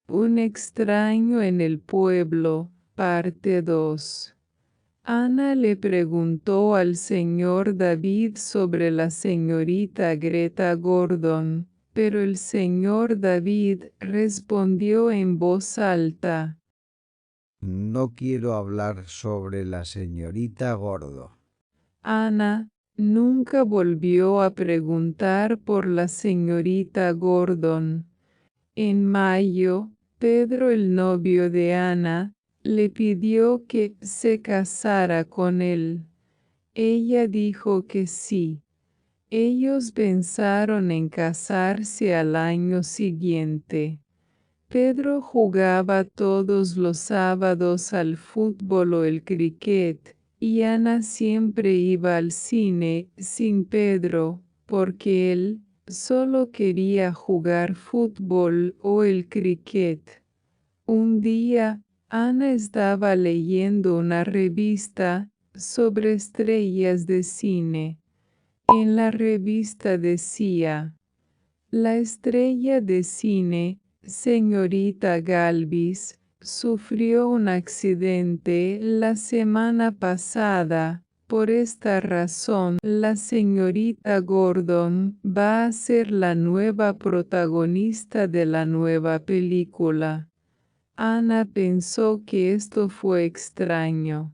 Un extraño en el pueblo, parte 2. Ana le preguntó al señor David sobre la señorita Greta Gordon, pero el señor David respondió en voz alta: No quiero hablar sobre la señorita Gordo. Ana nunca volvió a preguntar por la señorita Gordon. En mayo, Pedro, el novio de Ana, le pidió que se casara con él. Ella dijo que sí. Ellos pensaron en casarse al año siguiente. Pedro jugaba todos los sábados al fútbol o el cricket, y Ana siempre iba al cine sin Pedro, porque él solo quería jugar fútbol o el cricket. Un día, Ana estaba leyendo una revista sobre estrellas de cine. En la revista decía: la estrella de cine, señorita Galvis, sufrió un accidente la semana pasada. Por esta razón, la señorita Gordon va a ser la nueva protagonista de la nueva película. Ana pensó que esto fue extraño.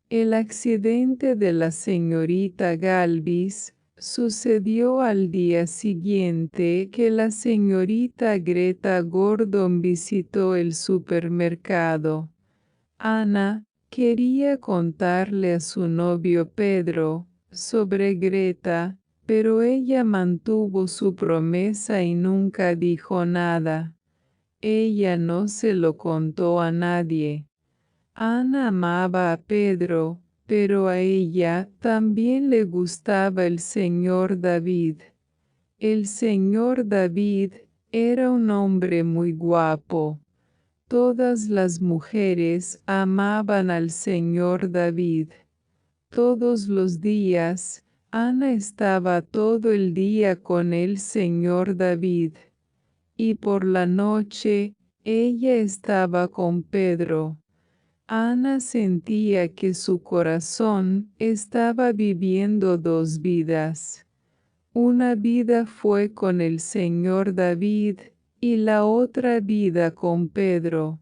El accidente de la señorita Galvis sucedió al día siguiente que la señorita Greta Gordon visitó el supermercado. Ana quería contarle a su novio Pedro sobre Greta, pero ella mantuvo su promesa y nunca dijo nada. Ella no se lo contó a nadie. Ana amaba a Pedro, pero a ella también le gustaba el señor David. El señor David era un hombre muy guapo. Todas las mujeres amaban al señor David. Todos los días, Ana estaba todo el día con el señor David. Y por la noche, ella estaba con Pedro. Ana sentía que su corazón estaba viviendo dos vidas. Una vida fue con el señor David y la otra vida con Pedro.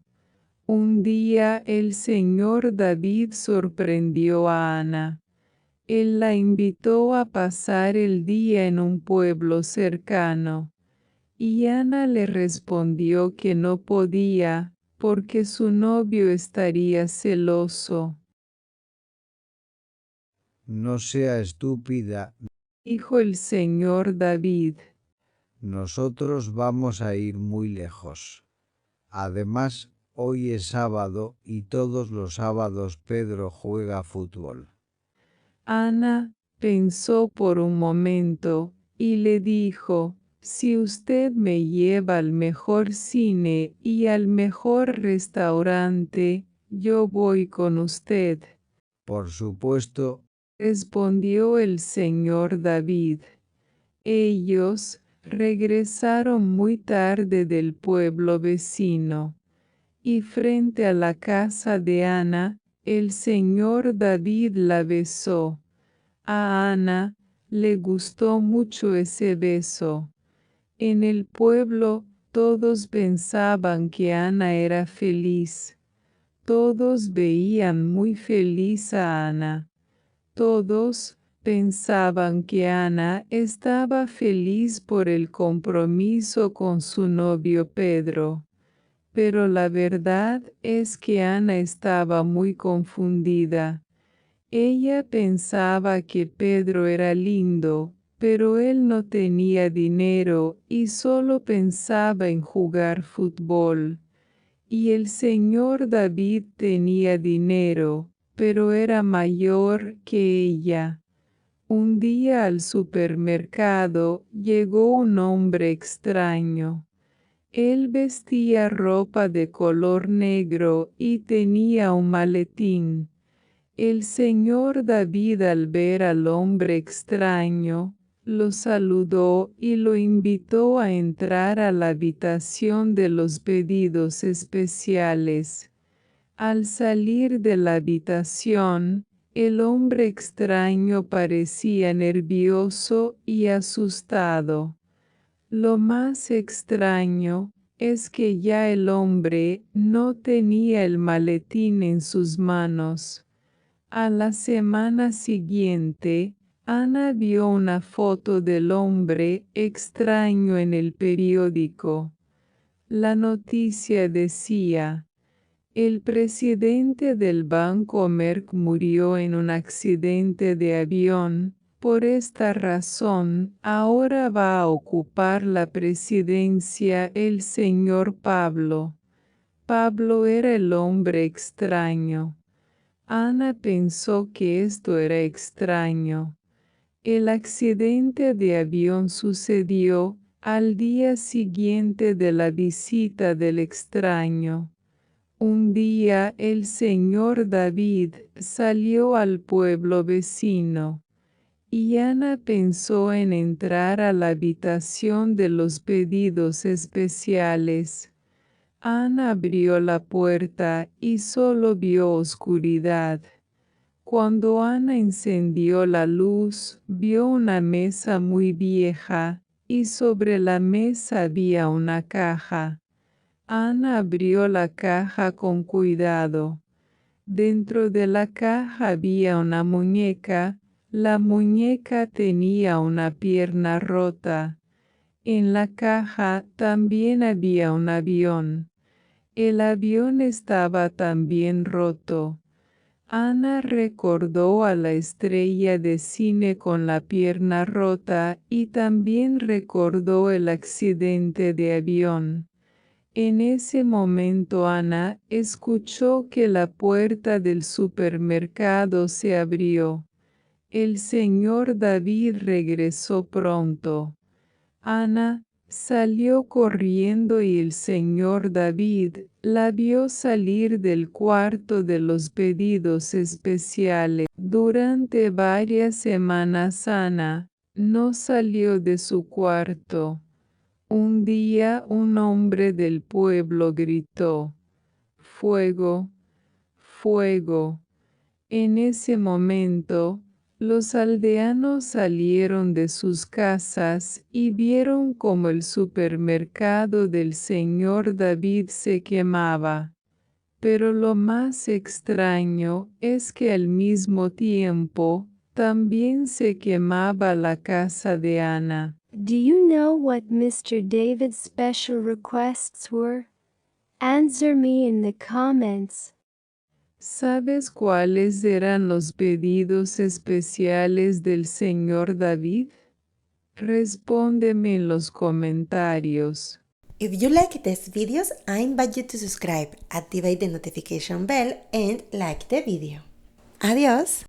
Un día el señor David sorprendió a Ana. Él la invitó a pasar el día en un pueblo cercano. Y Ana le respondió que no podía, porque su novio estaría celoso. No sea estúpida. Dijo el señor David. Nosotros vamos a ir muy lejos. Además, hoy es sábado y todos los sábados Pedro juega fútbol. Ana pensó por un momento y le dijo: si usted me lleva al mejor cine y al mejor restaurante, yo voy con usted. Por supuesto, Respondió el señor David. Ellos regresaron muy tarde del pueblo vecino, y frente a la casa de Ana, el señor David la besó. A Ana le gustó mucho ese beso. En el pueblo todos pensaban que Ana era feliz. Todos veían muy feliz a Ana. Todos pensaban que Ana estaba feliz por el compromiso con su novio Pedro. Pero la verdad es que Ana estaba muy confundida. Ella pensaba que Pedro era lindo, pero él no tenía dinero y solo pensaba en jugar fútbol. Y el señor David tenía dinero, pero era mayor que ella. Un día al supermercado llegó un hombre extraño. Él vestía ropa de color negro y tenía un maletín. El señor David, al ver al hombre extraño, lo saludó y lo invitó a entrar a la habitación de los pedidos especiales. Al salir de la habitación, el hombre extraño parecía nervioso y asustado. Lo más extraño es que ya el hombre no tenía el maletín en sus manos. A la semana siguiente, Ana vio una foto del hombre extraño en el periódico. La noticia decía: el presidente del Banco Merck murió en un accidente de avión. Por esta razón, ahora va a ocupar la presidencia el señor Pablo. Pablo era el hombre extraño. Ana pensó que esto era extraño. El accidente de avión sucedió al día siguiente de la visita del extraño. Un día el señor David salió al pueblo vecino, y Ana pensó en entrar a la habitación de los pedidos especiales. Ana abrió la puerta y solo vio oscuridad. Cuando Ana encendió la luz, vio una mesa muy vieja, y sobre la mesa había una caja. Ana abrió la caja con cuidado. Dentro de la caja había una muñeca. La muñeca tenía una pierna rota. En la caja también había un avión. El avión estaba también roto. Ana recordó a la estrella de cine con la pierna rota y también recordó el accidente de avión. En ese momento Ana escuchó que la puerta del supermercado se abrió. El señor David regresó pronto. Ana salió corriendo y el señor David la vio salir del cuarto de los pedidos especiales. Durante varias semanas Ana no salió de su cuarto. Un día un hombre del pueblo gritó: «¡Fuego! ¡Fuego!». En ese momento, los aldeanos salieron de sus casas y vieron cómo el supermercado del señor David se quemaba. Pero lo más extraño es que al mismo tiempo, también se quemaba la casa de Ana. Do you know what Mr. David's special requests were? Answer me in the comments. ¿Sabes cuáles eran los pedidos especiales del señor David? Respóndeme en los comentarios. If you like these videos, I invite you to subscribe, activate the notification bell and like the video. Adiós!